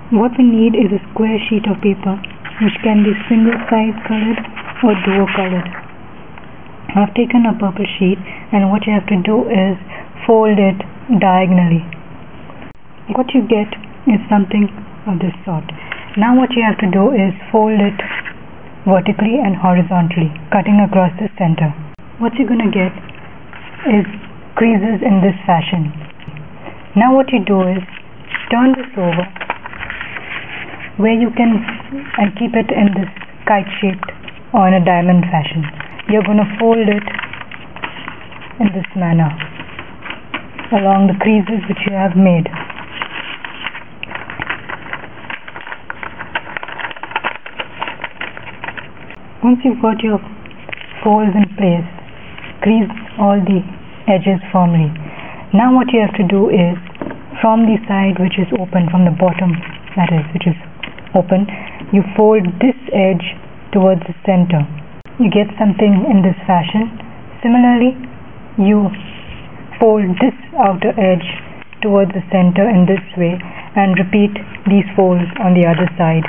What we need is a square sheet of paper, which can be single side colored or dual colored. I've taken a purple sheet, and what you have to do is fold it diagonally. What you get is something of this sort. Now what you have to do is fold it vertically and horizontally, cutting across the center. What you're going to get is creases in this fashion. Now what you do is turn this over where you can and keep it in this kite shaped or in a diamond fashion. You're going to fold it in this manner along the creases which you have made. Once you've got your folds in place, crease all the edges firmly. Now what you have to do is, from the side which is open, from the bottom that is, which is open, you fold this edge towards the center. You get something in this fashion. Similarly, you fold this outer edge towards the center in this way and repeat these folds on the other side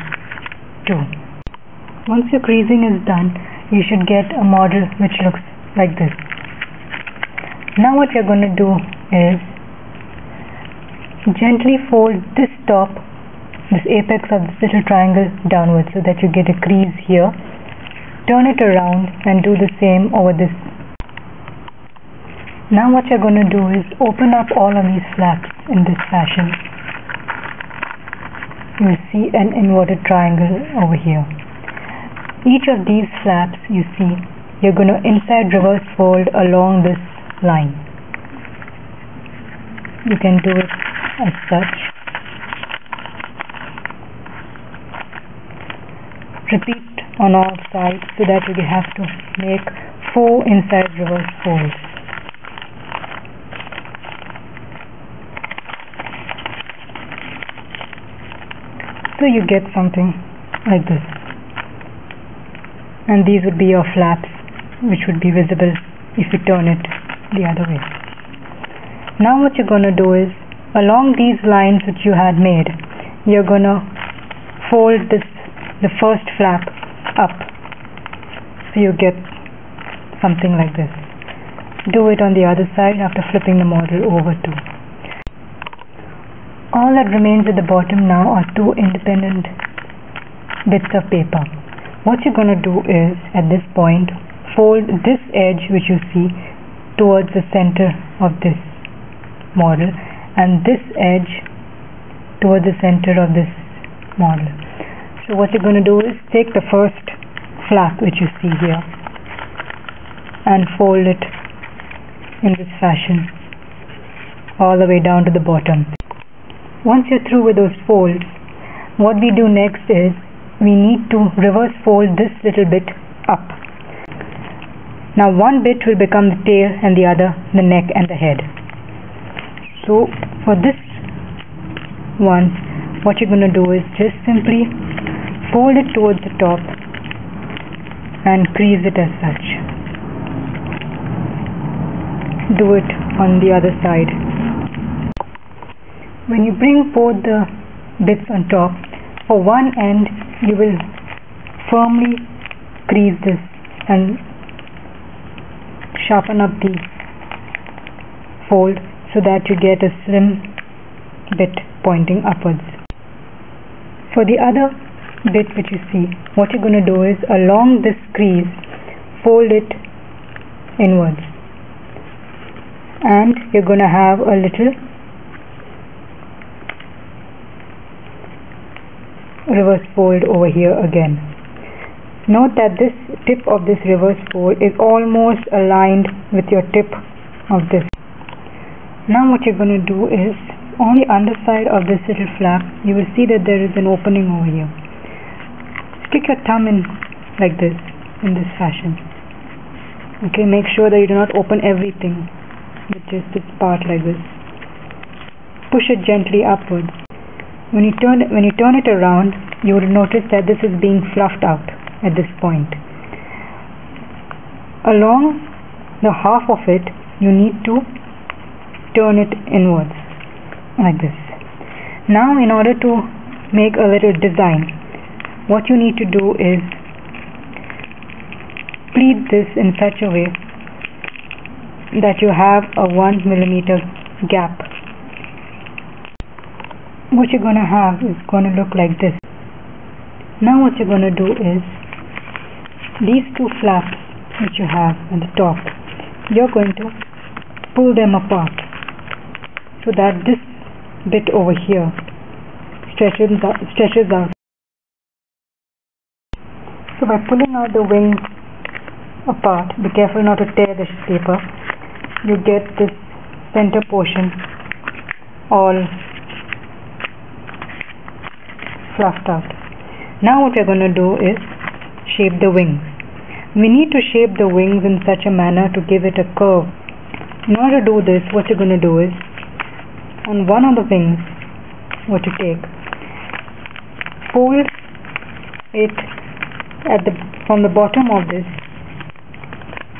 too. Once your creasing is done, you should get a model which looks like this. Now what you're going to do is gently fold this top, this apex of this little triangle downwards so that you get a crease here. Turn it around and do the same over this. Now what you're going to do is open up all of these flaps in this fashion. You will see an inverted triangle over here. Each of these flaps, you see, you're going to inside reverse fold along this line. You can do it as such. Repeat on all sides so that you have to make 4 inside reverse folds. So you get something like this. And these would be your flaps, which would be visible if you turn it the other way. Now what you're going to do is, along these lines which you had made, you're going to fold the first flap up, so you get something like this. Do it on the other side after flipping the model over too. All that remains at the bottom now are 2 independent bits of paper. What you're going to do is, at this point, fold this edge which you see towards the center of this model, and this edge towards the center of this model. So what you're going to do is take the first flap which you see here and fold it in this fashion all the way down to the bottom. Once you're through with those folds, what we do next is we need to reverse fold this little bit up. Now one bit will become the tail and the other the neck and the head. So for this one, what you're going to do is just simply fold it towards the top and crease it as such. Do it on the other side. When you bring both the bits on top, for one end you will firmly crease this and sharpen up the fold so that you get a slim bit pointing upwards. For the other bit which you see, what you're going to do is along this crease fold it inwards, and you're going to have a little reverse fold over here again. Note that this tip of this reverse fold is almost aligned with your tip of this. Now what you're going to do is, on the underside of this little flap, you will see that there is an opening over here. Stick your thumb in like this, in this fashion. Okay, make sure that you do not open everything with just this part like this. Push it gently upwards. When you turn it around, you will notice that this is being fluffed out at this point. Along the half of it, you need to turn it inwards like this. Now in order to make a little design. What you need to do is pleat this in such a way that you have a 1 millimeter gap. What you're gonna have is gonna look like this. Now what you're gonna do is these two flaps which you have at the top, you're going to pull them apart so that this bit over here stretches out. So by pulling out the wings apart, be careful not to tear this paper, you get this center portion all fluffed out. Now what we're going to do is shape the wings. We need to shape the wings in such a manner to give it a curve. In order to do this, what you're going to do is on one of the wings, what you take, fold it from the bottom of this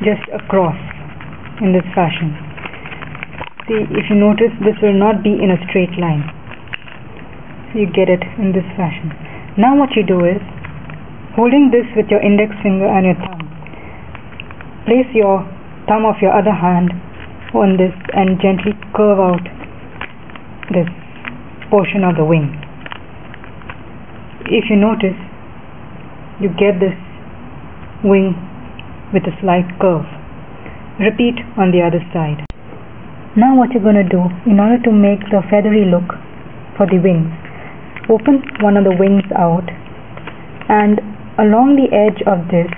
just across in this fashion. See, if you notice, this will not be in a straight line. So you get it in this fashion. Now what you do is, holding this with your index finger and your thumb, place your thumb of your other hand on this and gently curve out this portion of the wing. If you notice, you get this wing with a slight curve. Repeat on the other side. Now what you're going to do, in order to make the feathery look for the wings, open one of the wings out and along the edge of this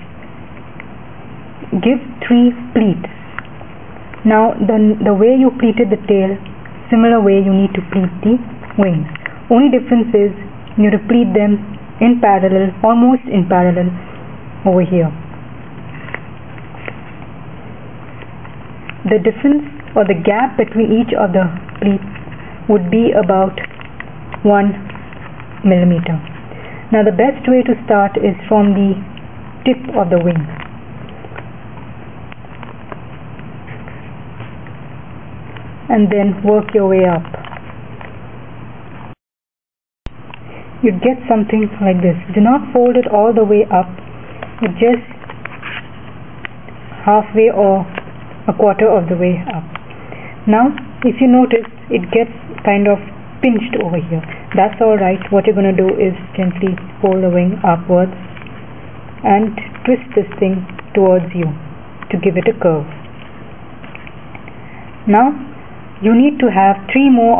give 3 pleats. Now the way you pleated the tail, similar way you need to pleat the wings. Only difference is you need to pleat them in parallel, almost in parallel over here. The difference or the gap between each of the pleats would be about 1 millimeter. Now the best way to start is from the tip of the wing. And then work your way up. You get something like this. Do not fold it all the way up, but just halfway or a quarter of the way up. Now if you notice, it gets kind of pinched over here. That's alright. What you're going to do is gently fold the wing upwards and twist this thing towards you to give it a curve. Now you need to have 2 more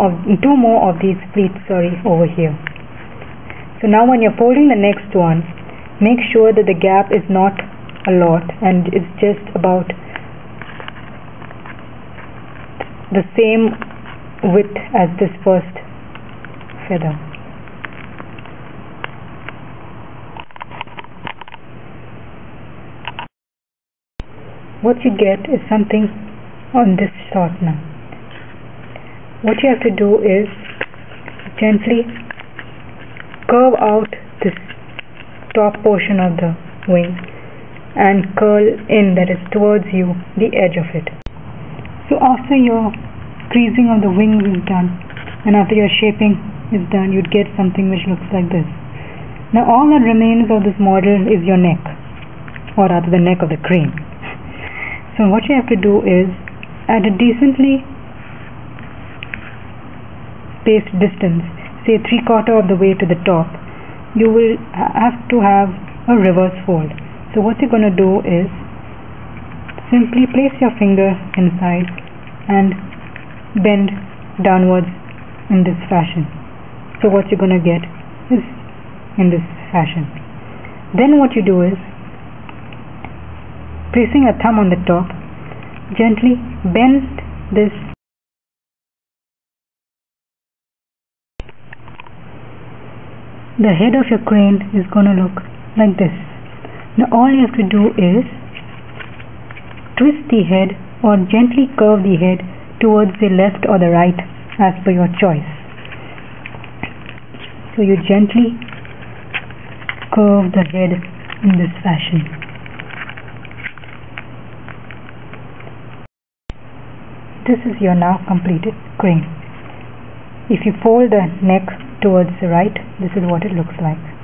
of these pleats over here. So now when you're folding the next one, make sure that the gap is not a lot and it's just about the same width as this first feather. What you get is something on this sort now. What you have to do is gently curve out this top portion of the wing and curl in, that is towards you, the edge of it. So after your creasing of the wings is done and after your shaping is done, you'd get something which looks like this. Now all that remains of this model is your neck, or rather the neck of the crane. So what you have to do is, at a decently spaced distance, say 3/4 of the way to the top, you will have to have a reverse fold. So what you're going to do is simply place your finger inside and bend downwards in this fashion. So what you're going to get is in this fashion. Then what you do is, placing a thumb on the top, gently bend this the head of your crane is going to look like this. Now all you have to do is twist the head or gently curve the head towards the left or the right as per your choice. So you gently curve the head in this fashion. This is your now completed crane. If you fold the neck towards the right. This is what it looks like.